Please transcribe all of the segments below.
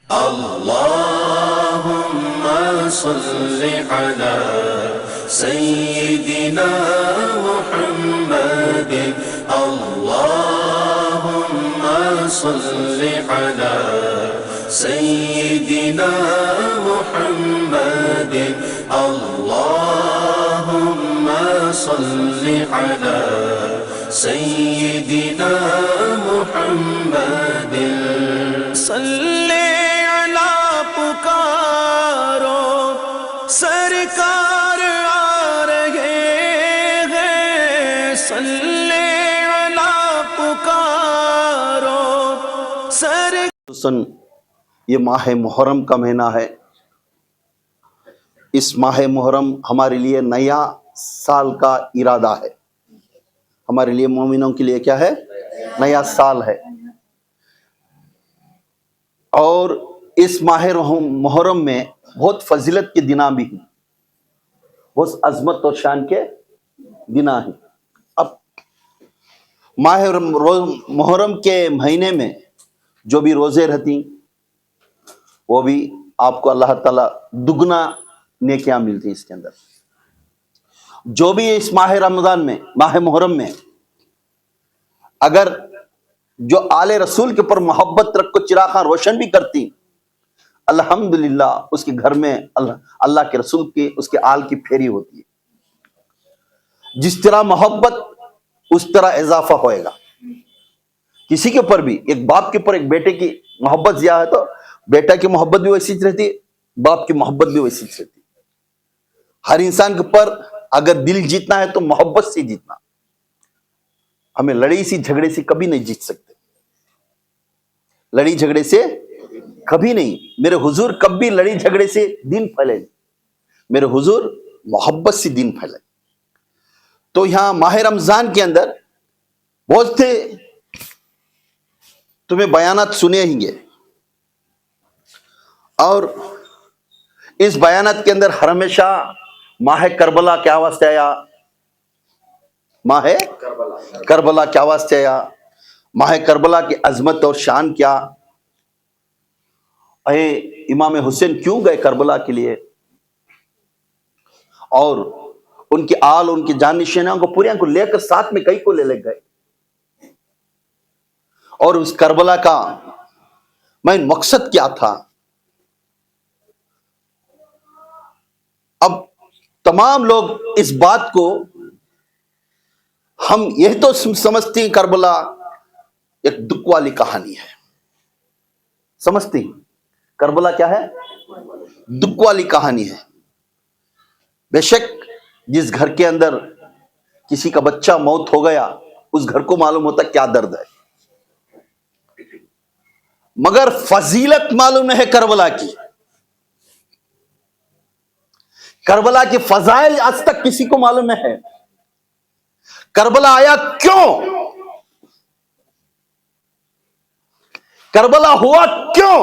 अल्लाहुम्मा सल्लि अला सय्यिदिना मुहम्मदिन। अल्लाहुम्मा सल्लि अला सय्यिदिना मुहम्मदिन। अल्लाहुम्मा सल्लि अला सय्यिदिना मुहम्मदिन। सल्ले अला पुकारो सरकार आ रहे हैं। सल्ले अला पुकारो सर। ये माह मुहर्रम का महीना है। इस माह मुहर्रम हमारे लिए नया साल का इरादा है। हमारे लिए मोमिनों के लिए क्या है? नया साल है। और इस माह मुहर्रम में बहुत फजीलत के दिना भी हैं, बहुत अजमत और शान के दिना हैं। अब माह मुहर्रम के महीने में जो भी रोजे रहती वो भी आपको अल्लाह ताला दुगना नेकियां मिलती। इसके अंदर जो भी इस माह रमजान में, माह मुहर्रम में अगर जो आले रसूल के ऊपर मोहब्बत रख को चिरागा रोशन भी करती, अल्हम्दुलिल्लाह उसके घर में अल्लाह के रसूल की, उसके आल की फेरी होती है। जिस तरह मोहब्बत उस तरह इजाफा होएगा। किसी के ऊपर भी, एक बाप के ऊपर एक बेटे की मोहब्बत ज्यादा है तो बेटा की मोहब्बत भी वैसी रहती है, बाप की मोहब्बत भी वैसी रहती है। हर इंसान के ऊपर अगर दिल जीतना है तो मोहब्बत से जीतना। हमें लड़ी सी झगड़े से कभी नहीं जीत सकते, लड़ी झगड़े से कभी नहीं। मेरे हुजूर कभी लड़ी झगड़े से दिन फैले, मेरे हुजूर मोहब्बत से दिन फैले। तो यहां माह रमजान के अंदर बहुत थे, तुम्हें बयानात सुने होंगे और इस बयानात के अंदर हमेशा माह करबला क्या वास्ते आया, माह करबला क्या वास्ते आया, माह करबला की अजमत और शान क्या, इमाम हुसैन क्यों गए करबला के लिए, और उनकी आल, उनकी जाननिशीनों को पूरे को लेकर साथ में कई को ले गए। और उस करबला का मेन मकसद क्या था। अब तमाम लोग इस बात को, हम यह तो समझते हैं करबला एक दुख वाली कहानी है, समझते हैं करबला क्या है? दुख वाली कहानी है। बेशक जिस घर के अंदर किसी का बच्चा मौत हो गया, उस घर को मालूम होता क्या दर्द है, मगर फजीलत मालूम है करबला की। करबला की फजाइल आज तक किसी को मालूम नहीं है। करबला आया क्यों, करबला हुआ क्यों,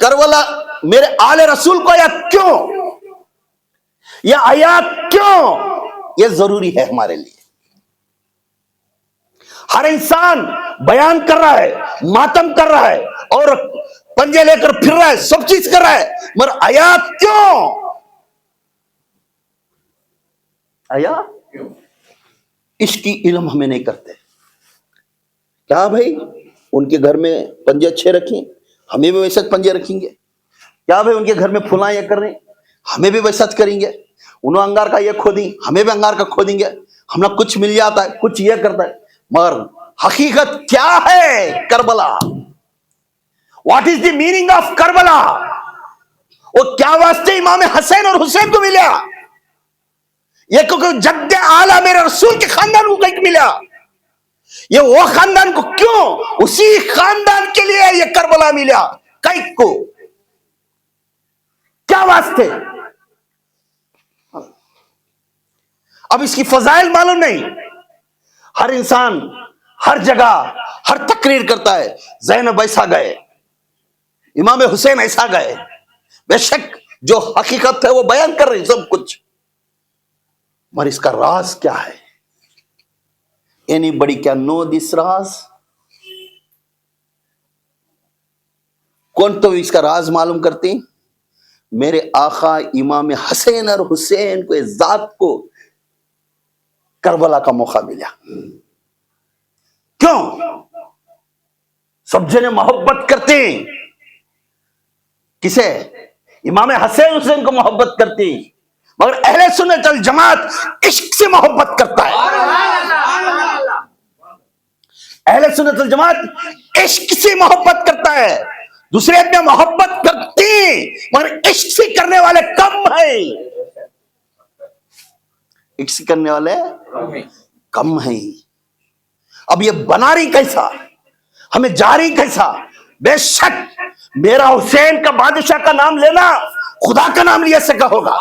करबला मेरे आले रसूल को आया क्यों, यह आया क्यों, यह जरूरी है हमारे लिए। हर इंसान बयान कर रहा है, मातम कर रहा है और पंजे लेकर फिर रहा है, सब चीज कर रहा है, मगर आया क्यों, आया इसकी इल्म हमें नहीं करते। क्या भाई उनके घर में पंजे अच्छे रखें, हमें भी वैसा पंजे रखेंगे। क्या भाई उनके घर में फुला ये कर रहे, हमें भी वैसा करेंगे। उन्होंने अंगार का ये खोदी, हमें भी अंगार का खोदेंगे। हम लोग कुछ मिल जाता है, कुछ ये करता है, मगर हकीकत क्या है Karbala? What is the meaning of Karbala? वो क्या वास्ते इमाम हसैन और हुसैन को मिला? ये क्योंकि जद्दे आला मेरे रसूल के खानदान को कहीं मिला। ये वो खानदान को क्यों, उसी खानदान के लिए ये करबला मिला कई को, क्या वास्ते? अब इसकी फजाइल मालूम नहीं। हर इंसान हर जगह हर तकरीर करता है, ज़ैनब ऐसा गए, इमाम हुसैन ऐसा गए। बेशक जो हकीकत है वो बयान कर रहे सब कुछ, मगर इसका राज क्या है? Anybody can know this राज? कौन तो इसका राज मालूम करती? मेरे आका इमाम हसैन और हुसैन को, जात को करबला का मौका मिला। क्यों? सब जने मोहब्बत करते हैं किसे? इमाम हसैन हुसैन को मोहब्बत करती, मगर अहले सुन्नत वल जमात इश्क से मोहब्बत करता है। अहले सुन्नत वल जमात इश्क से मोहब्बत करता है। दूसरे में मोहब्बत करती मगर इश्क से करने वाले कम है। इश्क करने वाले कम है। अब ये बना रही कैसा, हमें जा रही कैसा? बेशक मेरा हुसैन का बादशाह का नाम लेना खुदा का नाम ले सका होगा,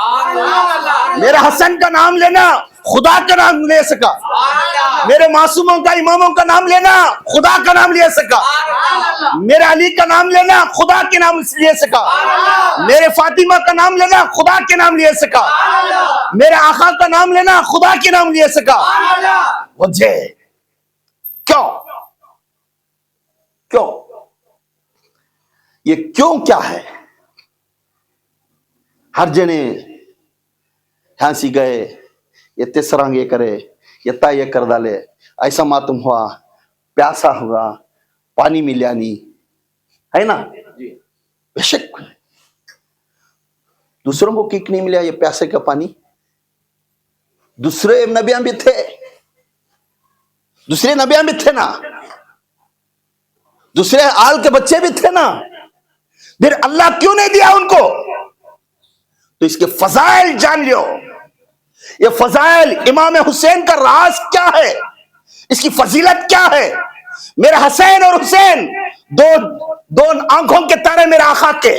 मेरा हसन का नाम लेना खुदा का नाम ले सका, मेरे मासूमों का इमामों का नाम लेना खुदा का नाम ले सका, मेरे अली का नाम लेना खुदा के नाम ले सका, मेरे फातिमा का नाम लेना खुदा के नाम ले सका, मेरे आका का नाम लेना खुदा के नाम ले सका। वजह क्यों? क्यों? ये क्यों क्या है? हर जने हाँसी गए, ये तिसरंग ये करे, ये ता ये कर डाले, ऐसा मातम हुआ, प्यासा हुआ, पानी मिला नहीं, है ना? बेशक दूसरों को किक नहीं मिला ये प्यासे का पानी। दूसरे नबियां भी थे, दूसरे नबियां भी थे ना, दूसरे आल के बच्चे भी थे ना, फिर अल्लाह क्यों नहीं दिया उनको? तो इसके फजाइल जान लियो। ये फजाइल इमाम हुसैन का राज क्या है, इसकी फजीलत क्या है? मेरे हसैन और हुसैन दो आंखों के तारे मेरे आका के।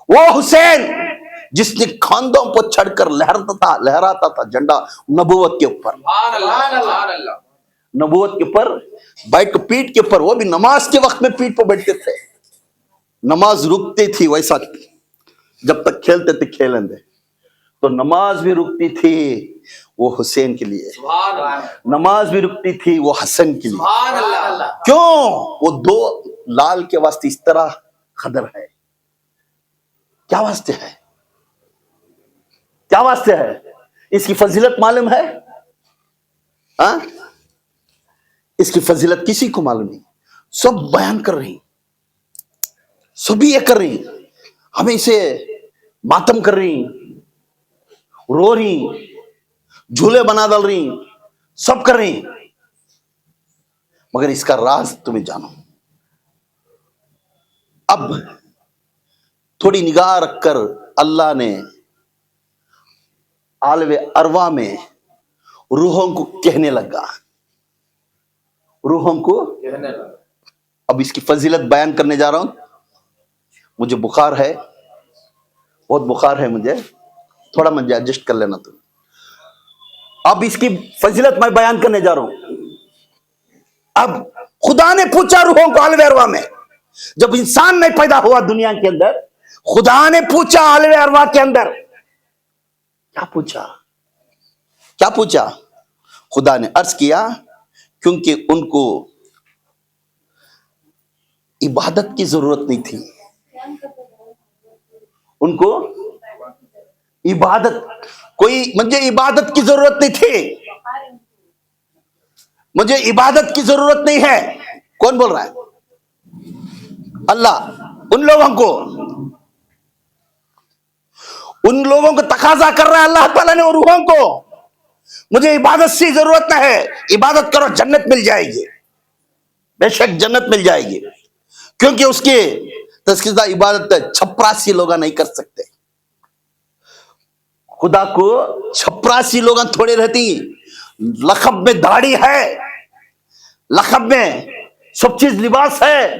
वो हुसैन जिसने खानों पर चढ़कर लहराता था झंडा नबूवत के ऊपर, नबूवत के ऊपर बैठ पीठ के ऊपर, वो भी नमाज के वक्त में पीठ पर बैठते थे। नमाज रुकती थी, वैसा जब तक खेलते थे खेलेंगे, तो नमाज भी रुकती थी वो हुसैन के लिए, नमाज भी रुकती थी वो हसन के लिए। क्यों? वो दो लाल के वास्ते इस तरह खदर है। क्या वास्ते है? क्या वास्ते है? इसकी फजीलत मालूम है? हाँ, इसकी फजीलत किसी को मालूम नहीं। सब बयान कर रही, सभी ये कर रही, हमें इसे मातम कर रही, रो रही, झूले बना डाल रही, सब कर रही, मगर इसका राज तुम्हें जानो। अब थोड़ी निगाह रखकर अल्लाह ने आलवे अरवा में रूहों को कहने लगा, रूहों को। अब इसकी फजीलत बयान करने जा रहा हूं। मुझे बुखार है, बहुत बुखार है मुझे, थोड़ा मुझे एडजस्ट कर लेना तुम। अब इसकी फजीलत मैं बयान करने जा रहा हूं। अब खुदा ने पूछा रूहों को आलवे अरवा में, जब इंसान नहीं पैदा हुआ दुनिया के अंदर, खुदा ने पूछा आलवे अरवा के अंदर, क्या पूछा? क्या पूछा? खुदा ने अर्ज किया, क्योंकि उनको इबादत की जरूरत नहीं थी, उनको इबादत, मुझे इबादत की जरूरत नहीं थी, मुझे इबादत की जरूरत नहीं है। कौन बोल रहा है? अल्लाह उन लोगों को तकाजा कर रहा है अल्लाह ताला ने, और रूहों को, मुझे इबादत से जरूरत नहीं है, इबादत करो जन्नत मिल जाएगी, बेशक जन्नत मिल जाएगी। क्योंकि उसकी तस्कीदा इबादत छपरासी लोग नहीं कर सकते। खुदा को छपरासी लोग थोड़े रहती, लखब में दाढ़ी है, लखब में सब चीज लिबास है,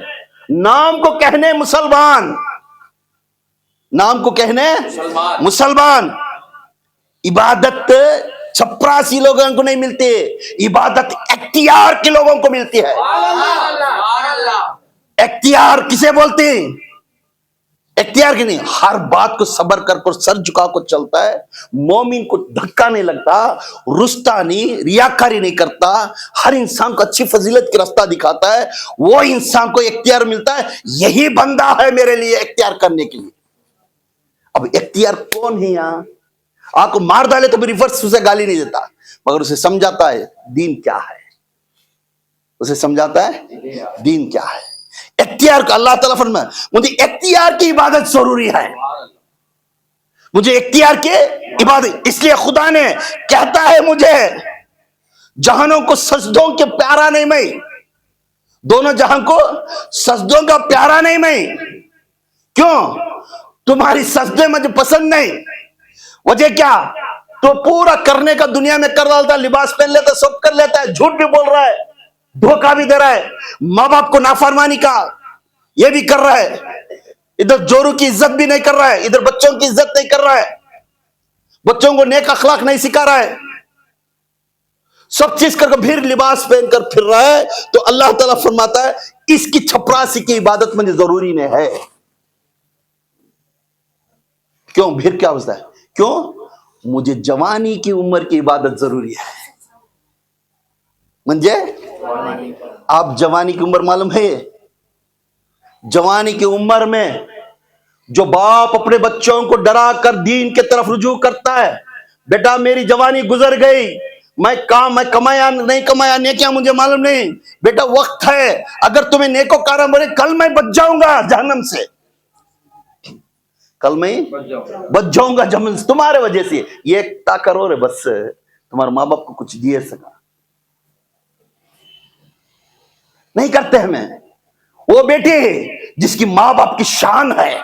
नाम को कहने मुसलमान, नाम को कहने मुसलमान। इबादत छपरासी लोगों को नहीं मिलती, इबादत इख्तियार के लोगों को मिलती है। इख्तियार किसे बोलते? इख्तियार की नहीं, हर बात को सब्र कर सर झुका को चलता है। मोमिन को धक्का नहीं लगता, रुस्ता नहीं, रियाकारी नहीं करता, हर इंसान को अच्छी फजीलत की रास्ता दिखाता है, वो इंसान को इख्तियार मिलता है। यही बंदा है मेरे लिए इख्तियार करने के लिए। अब इख्तियार कौन है? यहां आपको मार डाले तो भी रिवर्स उसे गाली नहीं देता, मगर उसे समझाता है दीन क्या है, उसे समझाता है दीन क्या है। इख्तियार का अल्लाह ताला फरमाया मुझे इख्तियार की इबादत जरूरी है, मुझे इख्तियार की इबादत। इसलिए खुदा ने कहता है मुझे जहानों को सजदों के प्यारा नहीं मैं, दोनों जहां को सजदों का प्यारा नहीं मैं। क्यों? तुम्हारी सजदे मुझे पसंद नहीं। वजह क्या? तो पूरा करने का दुनिया में कर डालता, लिबास पहन लेता, सब कर लेता है, झूठ भी बोल रहा है, धोखा भी दे रहा है, माँ बाप को नाफरमानी का ये भी कर रहा है, इधर जोरू की इज्जत भी नहीं कर रहा है, इधर बच्चों की इज्जत नहीं कर रहा है, बच्चों को नेक अखलाक नहीं सिखा रहा है, सब चीज करके फिर लिबास पहनकर फिर रहा है। तो अल्लाह ताला फरमाता है इसकी चपरासी की इबादत मुझे जरूरी नहीं है। क्यों? फिर क्या होता है? क्यों? मुझे जवानी की उम्र की इबादत जरूरी है। म्हणजे आप जवानी की उम्र मालूम है? जवानी की उम्र में जो बाप अपने बच्चों को डरा कर दीन के तरफ रुजू करता है, बेटा मेरी जवानी गुजर गई, मैं कमाया नहीं कमाया नेकियां मुझे मालूम नहीं, बेटा वक्त है, अगर तुम्हें नेकोकार बने कल मैं बच जाऊंगा जहन्नम से, कल मैं बच जाऊंगा जहन्नम से तुम्हारे वजह से। ये क्या करो रे, बस तुम्हारे माँ बाप को कुछ दिए सका नहीं करते हैं। मैं वो बेटी जिसकी माँ बाप की शान है,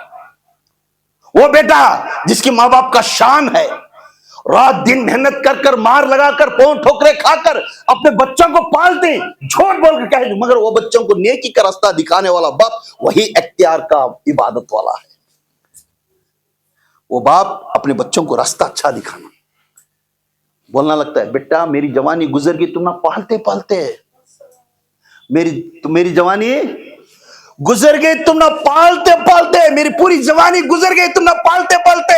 वो बेटा जिसकी माँ बाप का शान है, रात दिन मेहनत कर कर मार लगाकर पांव ठोकरे खाकर अपने बच्चों को पालते, झूठ बोल कर कहे, मगर वो बच्चों को नेकी का रास्ता दिखाने वाला बाप वही इख्तियार का इबादत वाला है। वो बाप अपने बच्चों को रास्ता अच्छा दिखाना, बोलना लगता है बेटा मेरी जवानी गुजर गई तुम ना पालते पालते, मेरी जवानी गुजर गई तुम ना पालते पालते, मेरी पूरी जवानी गुजर गई तुम ना पालते पालते,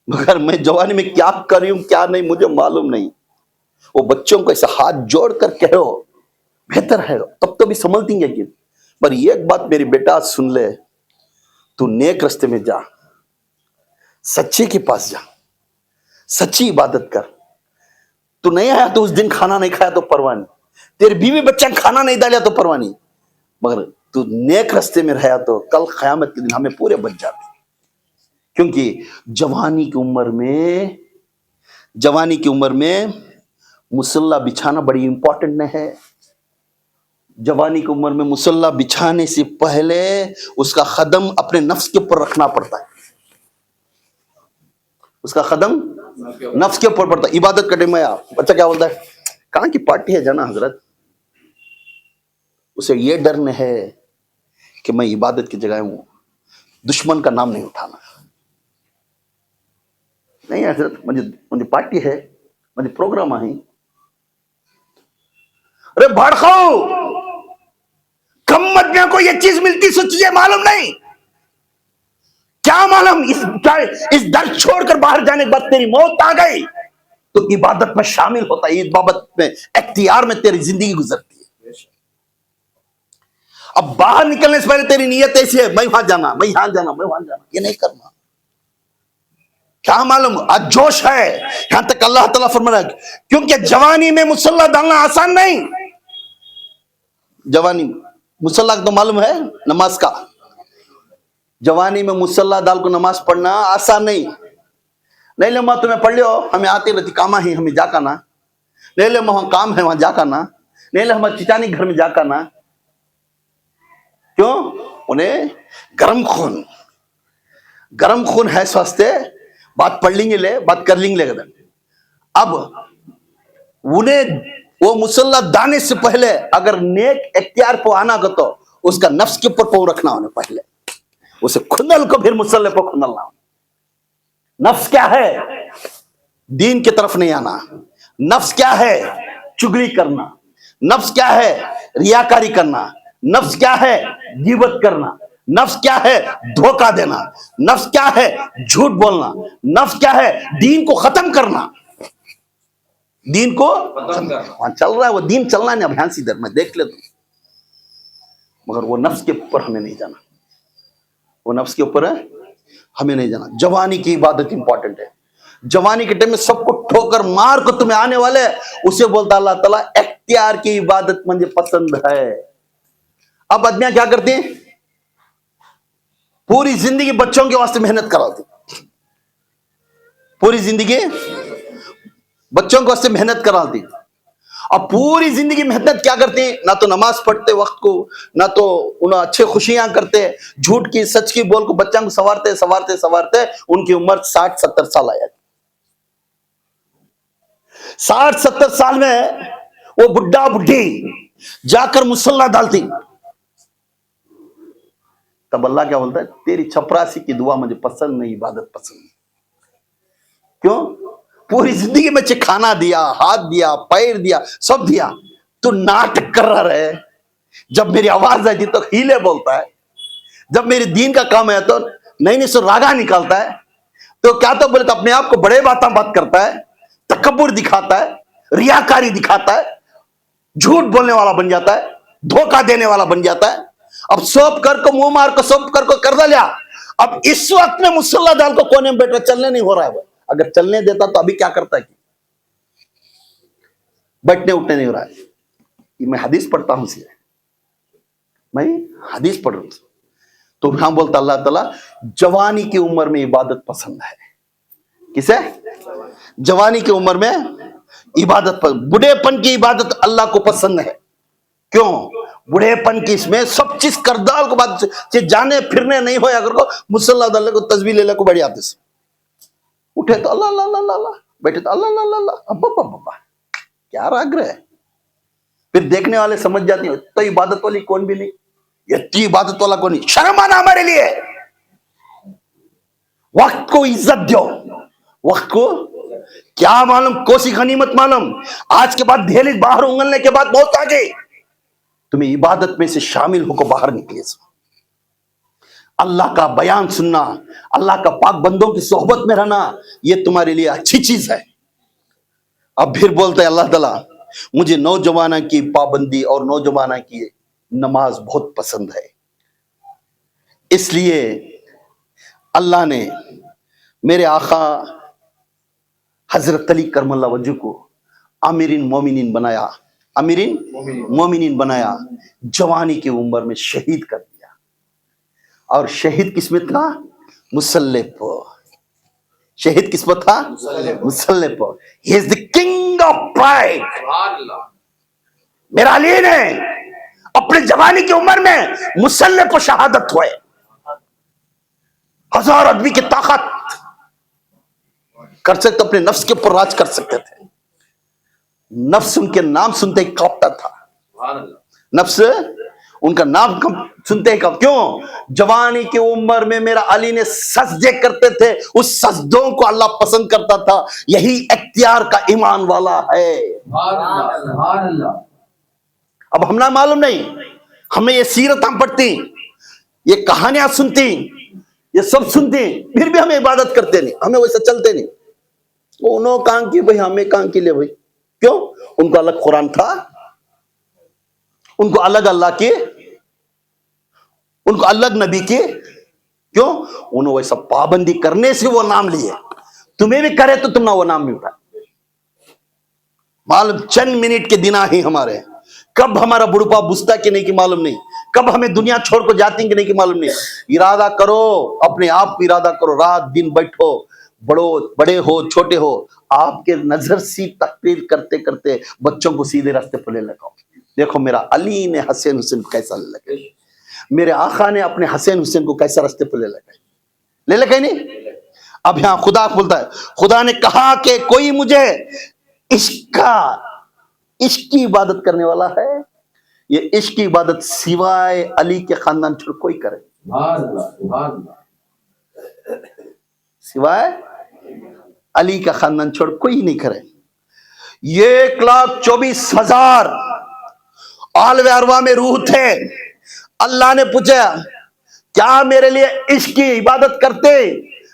मगर मैं जवानी में क्या कर रही हूं क्या नहीं मुझे मालूम नहीं। वो बच्चों को ऐसा हाथ जोड़कर कहो बेहतर है, तब तो भी संभलती है कि, पर एक बात मेरी बेटा सुन ले, तू नेक रास्ते में जा, सच्चे के पास जा, सच्ची इबादत कर। तू नहीं आया तो उस दिन खाना नहीं खाया तो परवाह नहीं, तेरे बीवी बच्चा खाना नहीं डाला तो परवाह नहीं, मगर तू नेक रास्ते में रहा तो कल क़यामत के दिन हमें पूरे बच जाते। क्योंकि जवानी की उम्र में मुसल्ला बिछाना बड़ी इंपॉर्टेंट है। जवानी की उम्र में मुसल्ला बिछाने से पहले उसका कदम अपने नफ्स के ऊपर रखना पड़ता है, उसका कदम नफ्स के ऊपर पड़ता है। इबादत करने में बच्चा क्या बोलता है, कहां की पार्टी है जाना हजरत, उसे ये डर न है कि मैं इबादत की जगह हूं, दुश्मन का नाम नहीं उठाना। नहीं हजरत मुझे पार्टी है, मुझे प्रोग्राम है। अरे भड़काओ कम मत को ये चीज मिलती सोचिए मालूम नहीं क्या मालूम, इस दर्द छोड़कर बाहर जाने के बाद तेरी मौत आ गई तो इबादत में शामिल होता है, इबादत में इख्तियार में तेरी जिंदगी गुजरती है। अब बाहर निकलने से पहले तेरी नीयत ऐसी है, मैं वहां जाना, मैं यहां जाना, मैं वहां जाना, ये नहीं करना। क्या मालूम आज जोश है, यहां तक अल्लाह ताला फरमा रहा है, क्योंकि जवानी में मुसल्ला डालना आसान नहीं। जवानी मुसल्ला तो मालूम है नमाज का, जवानी में मुसल्ला डाल को नमाज पढ़ना आसान नहीं। नहीं ले मां तुम्हें पढ़ लियो, हमें आती रहती कामा ही हमें जाका ना, नहीं ले वहां काम है वहां जाका ना, नहीं ले हमारे चिचानी घर में जाका ना। क्यों? उन्हें गरम खून है, स्वास्थ्य बात पढ़ लेंगे ले, बात कर लेंगे। अब उन्हें वो मुसल्ला दाने से पहले अगर नेक इख्तियार पर आना को तो उसका नफ्स के ऊपर पांव रखना होने पहले, उसे खुंदल को फिर मुसल्ले पर खुंदलना। नफ्स क्या है? दीन की तरफ नहीं आना। नफ्स क्या है? चुगली करना। नफ्स क्या है? रियाकारी करना। नफ्स क्या है? गिबत करना। नफ्स क्या है? धोखा देना। नफ्स क्या है? झूठ बोलना। नफ्स क्या है? दीन को खत्म करना। दीन को खत्म करना। वहां चल रहा है वो दीन, चलना नहीं अभियान सीधर में देख ले तुम, मगर वो नफ्स के ऊपर हमें नहीं जाना, वो नफ्स के ऊपर है हमें नहीं जाना। जवानी की इबादत इंपॉर्टेंट है। जवानी के टाइम में सबको ठोकर मार को तुम्हें आने वाले, उसे बोलता अल्लाह ताला इख्तियार की इबादत मुझे पसंद है। अब आदमियां क्या करती हैं? पूरी जिंदगी बच्चों के वास्ते मेहनत कराती, पूरी जिंदगी बच्चों के वास्ते मेहनत कराती। अब पूरी जिंदगी मेहनत क्या करते हैं? ना तो नमाज पढ़ते वक्त को, ना तो उन्हें अच्छे खुशियां करते, झूठ की सच की बोल को बच्चों को संवारते संवारते संवारते उनकी उम्र 60-70 साल आ जाती। 60-70 साल में वो बुढ़ा बुढ़ी जाकर मुसल्ला डालती, तब अल्लाह क्या बोलता है? तेरी चपरासी की दुआ मुझे पसंद नहीं, इबादत पसंद नहीं। क्यों? पूरी जिंदगी में खाना दिया, हाथ दिया, पैर दिया, सब दिया, तो नाटक कर रहा है। जब मेरी आवाज आती तो हीले बोलता है, जब मेरे दीन का काम है तो नई नई सो रागा निकालता है, तो क्या तो बोले तो अपने आप को बड़े बात करता है, तकब्बुर दिखाता है, रियाकारी दिखाता है, झूठ बोलने वाला बन जाता है, धोखा देने वाला बन जाता है। अब सब कर को मुंह मार को सब कर को कर लिया। अब इस वक्त में मुसल्ला डाल को कोने में बैठा, चलने नहीं हो रहा है वो। अगर चलने देता तो अभी क्या करता है कि बैठने उठने नहीं हो रहा है। मैं हदीस पढ़ता हूं, इसलिए मैं हदीस पढ़ रहा हूं। तो यहां बोलता अल्लाह ताला जवानी की उम्र में इबादत पसंद है। किसे? जवानी की उम्र में इबादत पसंद। बुढ़ेपन की इबादत अल्लाह को पसंद है। क्यों? बुढ़ेपन की इसमें सब चीज करदाल को बात जाने फिरने नहीं हो, अगर को मुसल्ला डालने को तस्वीर ले को बैठ जाते, उठे तो अल्लाह अल्लाह अल्लाह अल्लाह, बैठे तो अल्लाह अल्लाह अल्लाह, अब्बा क्या आग्रह है। फिर देखने वाले समझ जाते हैं तो इबादत वाली कौन भी नहीं, ये इबादत वाला कौन नहीं। शर्म आना हमारे लिए। वक्त को इज्जत दो, वक्त को क्या मालूम कोसी गनीमत मालूम। आज के बाद धेली बाहर उंगलने के बाद बहुत आगे, तुम्हें इबादत में से शामिल होकर बाहर निकले। अल्लाह का बयान सुनना, अल्लाह का पाक बंदों की सोहबत में रहना, यह तुम्हारे लिए अच्छी चीज है। अब फिर बोलते हैं अल्लाह ताला मुझे नौजवाना की पाबंदी और नौजवाना की नमाज बहुत पसंद है। इसलिए अल्लाह ने मेरे आका हजरत अली करमल्ला वजह को अमीरिन मोमिनीन बनाया, अमीरिन मोमिनीन बनाया, जवानी की उम्र में शहीद कर दिया। और शहीद किस्मत था? मुसल्ले पर। शहीद किस्मत था? मुसल्ले पर। He is the king of pride. मेरा अली ने अपने जवानी की उम्र में मुसल्ले पर शहादत हुए। 1000 आदमी की ताकत कर सकते, अपने नफ्स के ऊपर राज कर सकते थे। नफ्स उनके नाम सुनते ही कांपता था। नफ्स उनका नाम सुनते ही कांप। क्यों? जवानी की उम्र में मेरा अली ने सजदे करते थे, उस सजदों को अल्लाह पसंद करता था। यही इख्तियार का ईमान वाला है। अब हमने मालूम नहीं, हमें ये सीरत हम पढ़ती, ये कहानियां सुनती, ये सब सुनती, फिर भी हमें इबादत करते नहीं, हमें वैसे चलते नहीं। वो उन्होंने काम की भाई, हमें काम की ले भाई। क्यों? उनको अलग कुरान था, उनको अलग अल्लाह के, उनको अलग नबी के। क्यों? उन्होंने वैसा पाबंदी करने से वो नाम लिए। तुम्हें भी करे तो तुम ना वो नाम नहीं उठा। मालूम चंद मिनट के दिन ही हमारे, कब हमारा बुढ़पा बुझता कि नहीं कि मालूम नहीं, कब हमें दुनिया छोड़ को जाती कि नहीं कि मालूम नहीं। इरादा करो, अपने आप को इरादा करो, रात दिन बैठो, बड़े हो छोटे हो, आपके नजर सी तकरीर करते करते बच्चों को सीधे रास्ते पर ले लगाओ। देखो मेरा अली ने हसन हुसैन को कैसा ले लगा, मेरे आका ने अपने हसन हुसैन को कैसा रास्ते पर ले लगा नहीं। अब यहां खुदा बोलता है, खुदा ने कहा कि कोई मुझे इश्क की इबादत करने वाला है, ये इश्क की इबादत सिवाय अली के खानदान छोड़ कोई करे, सिवाय अली का खानदान छोड़ कोई नहीं करे। 1,24,000 आलवे अरवा में रूह थे। अल्लाह ने पूछा क्या मेरे लिए इश्क की इबादत करते,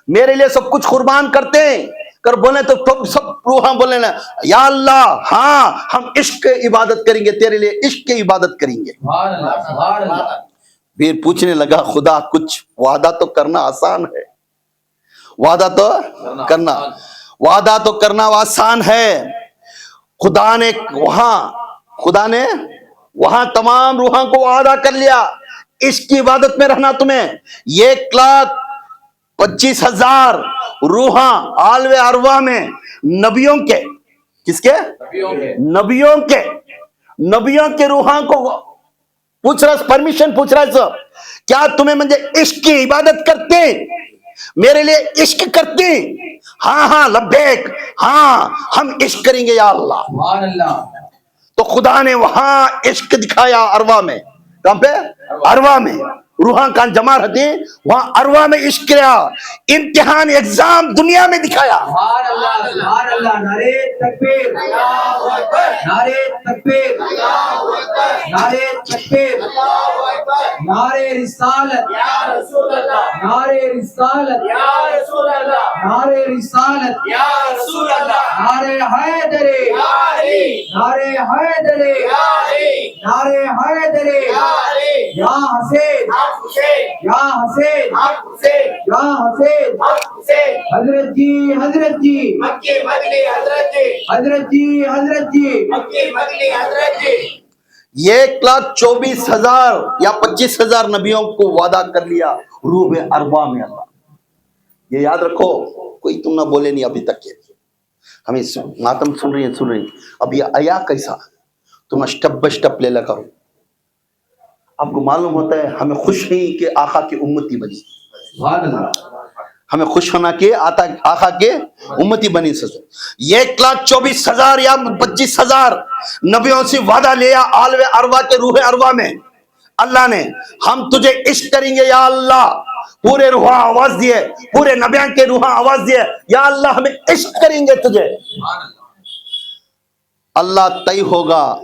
मेरे लिए सब कुछ कुर्बान करते कर बोले तो सब रूहां बोले ना या अल्लाह हाँ हम इश्क की इबादत करेंगे, तेरे लिए इश्क की इबादत करेंगे। फिर पूछने लगा खुदा कुछ वादा तो करना आसान है, वादा तो करना आसान है। खुदा ने वहां तमाम रूहां को वादा कर लिया इसकी इबादत में रहना तुम्हें। 1,25,000 रूहां आलवे अरवा में नबियों के, किसके? नबियों के रूहां को पूछ रहा, परमिशन पूछ रहा है सब, क्या तुम्हें मुझे इश्क की इबादत करते, मेरे लिए इश्क करते? हाँ लब्बैक, हाँ हम इश्क करेंगे या अल्लाह। तो खुदा ने वहां इश्क दिखाया अरवा में। कहां पे? अरवा में। रूहां का जमा रहती वहां अरवा में इश्क किया, इम्तिहान एग्जाम दुनिया में दिखाया। नारे तकबीर, नारे तकबीर, नारे तकबीर, नारे रिसालत, नारे रिसालत, नारे रिसालत, नारे हैदरी, नारे हैदरी, नारे हैदरी, या हसैन, या हसैन, या हसैन, हजरत जी, हजरत जी, हजरत जी, हजरत जी, 1,24,000 या 25,000 नबियों को वादा कर लिया रूह अरबा में अल्लाह। ये याद रखो, कोई तुम ना बोले नहीं अभी तक के, हमें मातम सुन रही है। अब ये आया कैसा, तुम स्टेप बाय स्टेप ले लगा करो। आपको मालूम होता है हमें खुश है कि आका की उम्मती बनी, हमें खुश होना कि आका के उम्मती बनी। 1,24,000 या 25,000 नबियों से वादा लिया आलवे अरवा के रूह अरवा में। अल्लाह ने हम तुझे इश्क करेंगे या अल्लाह, पूरे रूह आवाज दिए, पूरे नबियों के रूह आवाज दिए या अल्लाह हमें इश्क करेंगे तुझे। अल्लाह तय होगा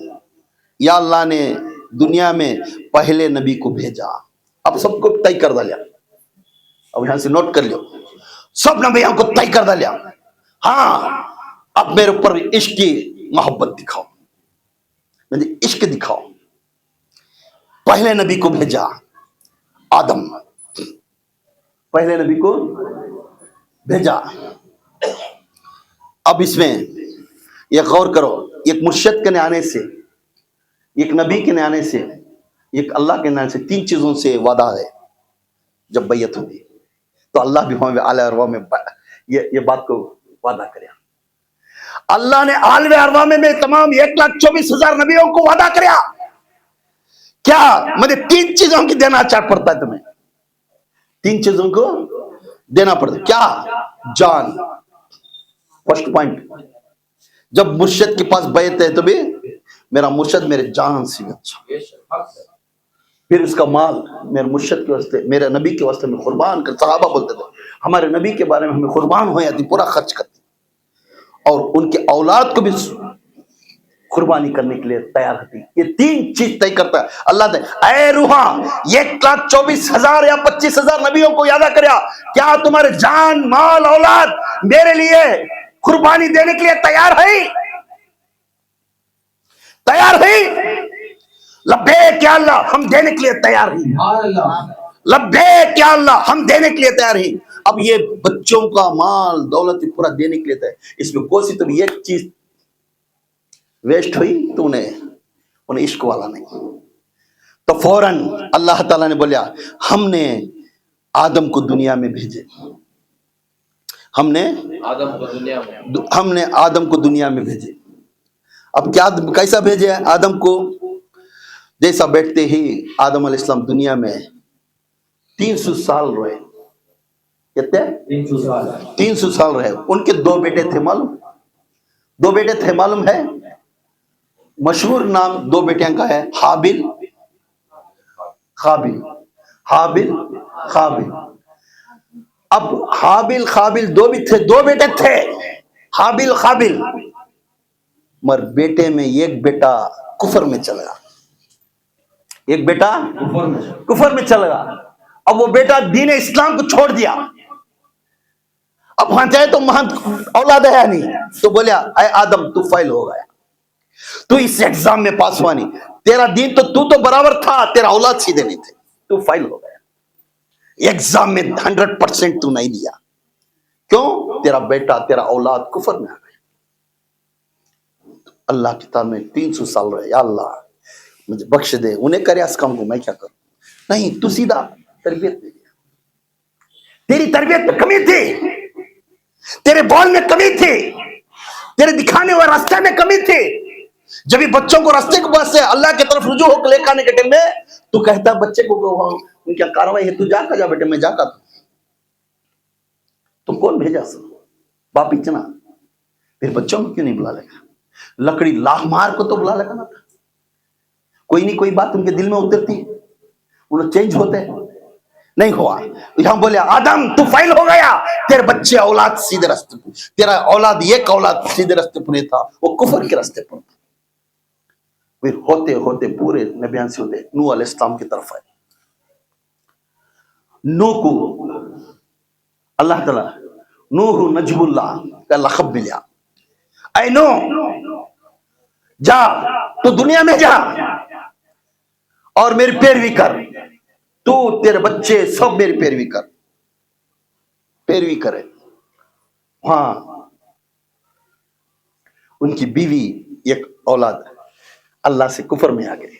या अल्लाह ने दुनिया में पहले नबी को भेजा। अब सबको तय कर दिया, अब यहां से नोट कर लियो, सब नबियों को तय कर दिया। हाँ अब मेरे ऊपर इश्क की मोहब्बत दिखाओ, मुझे इश्क दिखाओ। पहले नबी को भेजा आदम, पहले नबी को भेजा। अब इसमें ये गौर करो, एक मुर्शिद के आने से, एक नबी के आने से, एक अल्लाह के आने से, 3 चीजों से वादा है। जब बैयत होगी तो अल्लाह भी हमें आले अरवा में ये बात को वादा करे। अल्लाह ने आलवे अरवा में तमाम 1,24,000 नबियों को वादा करे। क्या मुझे 3 चीजों की देना चाह पड़ता है तुम्हें, 3 चीजों को देना पड़ता है। क्या? जान, फर्स्ट पॉइंट। जब मुर्शिद के पास बैत है तो भी मेरा मुर्शिद मेरे जान से अच्छा। फिर उसका माल मेरे मुर्शिद के वास्ते, मेरे नबी के वास्ते में कुर्बान कर। सहाबा बोलते थे हमारे नबी के बारे में हमें कुर्बान हो जाती, पूरा खर्च करती, और उनके औलाद को भी कुर्बानी करने के लिए तैयार होती। ये 3 चीज तय करता है अल्लाह ने। ऐ रूहा 1,24,000 या 25,000 नबियों को याद करा, क्या तुम्हारे जान माल औलाद मेरे लिए कुर्बानी देने के लिए तैयार है? तैयार है? लब्बैक या अल्लाह हम देने के लिए तैयार हैं। लब्बैक या अल्लाह हम देने के लिए तैयार हैं। अब ये बच्चों का माल दौलत पूरा देने के लिए तैयार, इसमें कोई सी तुम एक चीज वेस्ट हुई तो उन्हें इश्क वाला नहीं। तो फौरन अल्लाह ताला ने बोला हमने आदम को दुनिया में भेजे, हमने आदम को दुनिया में भेजे। अब क्या कैसा भेजे आदम को? जैसा बैठते ही आदम अलैहिस्सलाम दुनिया में 300 साल रहे। कितने? 300 साल रहे। उनके 2 बेटे थे, मालूम? 2 बेटे थे, मालूम है? मशहूर नाम 2 बेटियों का है, हाबिल काबिल। हाबिल काबिल। अब हाबिल काबिल 2 भी थे, 2 बेटे थे, हाबिल काबिल। मगर बेटे में एक बेटा कुफर में चला गया, एक बेटा कुफर में चला गया। अब वो बेटा दीन इस्लाम को छोड़ दिया, अब वहां जाए तो वहां औलाद है नहीं, तो बोलिया अय आदम तू फेल हो गया, तू इस एग्जाम में पास हुआ नहीं, तेरा दीन तो तू तो बराबर था, तेरा औलाद सीधे नहीं थे, तू फेल हो गया, एग्जाम में 100% तू नहीं दिया, क्यों? तेरा बेटा तेरा औलाद कुफर में आ गया। अल्लाह की ताब में 300 साल रहे, या अल्लाह मुझे बख्श दे, उन्हें करे इस काम को, मैं क्या करूं? नहीं, तू सीधा तरबियत दे दिया, तेरी तरबियत में कमी थी, तेरे बॉल में कमी थी, तेरे दिखाने हुए रास्ते में कमी थी। जब भी बच्चों को रास्ते के पास से अल्लाह की तरफ रुजू होकर लेकर आने के टाइम में तू कहता बच्चे को क्या कार्रवाई है, तू जाकर जा बेटे, मैं जाकर तुम कौन भेजा सब बाप इतना, फिर बच्चों को क्यों नहीं बुला लेगा? लकड़ी लाख मार को तो बुला लेगा ना था। कोई नहीं कोई बात उनके दिल में उतरती, उन्हें चेंज होते, नहीं हुआ। यहां बोले आदम तू फेल हो गया, तेरे बच्चे औलाद सीधे रास्ते पर, तेरा औलाद एक औलाद सीधे रास्ते पर था, वो कुफर के रास्ते पर था। फिर होते होते पूरे नबियान से होते नूह अलैहिस्सलाम की तरफ आए। नूह को अल्लाह ताला नूह नजमुल्लाह का लक़ब मिला, ऐ नूह जा तू दुनिया में जा और मेरी पैरवी कर, तू तेरे बच्चे सब मेरी पैरवी कर, पैरवी करे। हाँ, उनकी बीवी एक औलाद अल्लाह से कुफर में आ गई।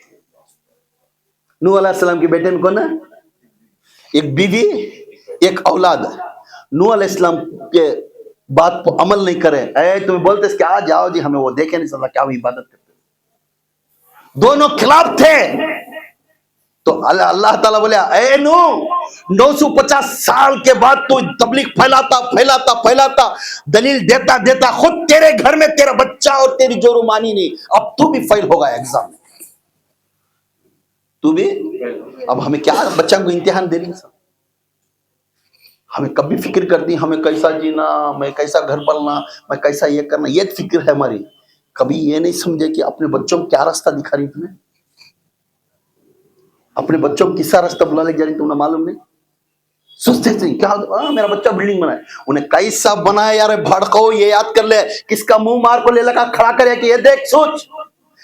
नूह अलैहिस्सलाम के बेटे में कौन है? एक बीवी एक औलाद। नूह अलैहिस्सलाम के बात को अमल नहीं करे, ऐ तुम्हें बोलते क्या आ जाओ जी, हमें वो देखे नहीं सकता क्या वो इबादत करते, दोनों खिलाफ थे। तो अल्लाह ताला बोले ऐ नूह 950 साल के बाद तू तबलीग फैलाता फैलाता फैलाता, दलील देता देता खुद तेरे घर में तेरा बच्चा और तेरी जोरू मानी नहीं, अब तू भी फेल होगा एग्जाम में, तू भी। अब हमें क्या बच्चा को इम्तिहान दे रही सब, हमें कभी फिक्र करती हमें कैसा जीना, मैं कैसा घर पालना, मैं कैसा ये करना, ये फिक्र है हमारी। कभी ये नहीं समझे कि अपने बच्चों को क्या रास्ता दिखा रही तुम्हें, अपने बच्चों को किसा रास्ता बुला ले जा रही तुम्हें मालूम नहीं। सोचते थे क्या मेरा बच्चा बिल्डिंग बनाए, उन्हें कैसा बनाया यार, भड़को ये याद कर ले, किसका मुंह मार को ले लगा खड़ा करे कि ये देख सोच,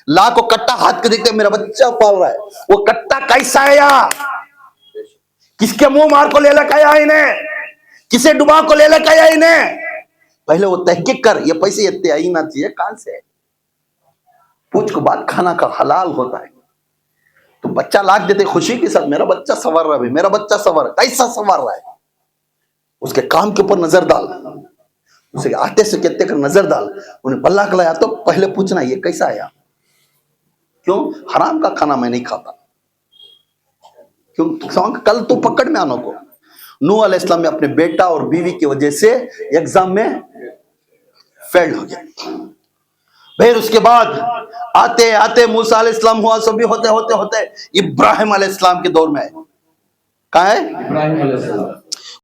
ला को कट्टा हाथ के देखते मेरा बच्चा पाल रहा है, वो कट्टा कैसा आया, किसके मुंह मार को ले लगा इन्हें, किसे डुबा को ले लगा इन्हें, पहले वो तहकीक कर, ये पैसे इतने आई ना चाहिए कहां से, पूछ को बात खाना का हलाल होता है। तो बच्चा लाख देते खुशी के साथ, मेरा बच्चा संवर रहा है, मेरा बच्चा संवर, कैसा संवर रहा है, उसके काम के ऊपर नजर डाल, उसे आते से कहते कर नजर डाल, उन्हें बल्ला खिलाया तो पहले पूछना ये कैसा आया, क्यों हराम का खाना मैं नहीं खाता, क्यों कल तो पकड़ में आने को। नूह अलैहिस्सलाम में अपने बेटा और बीवी की वजह से एग्जाम में फेल हो गया। फिर उसके बाद आते आते मूसा अलैहिस्सलाम हुआ, सभी होते होते होते इब्राहिम अलैहिस्सलाम के दौर में, कहाँ है? इब्राहिम अलैहिस्सलाम।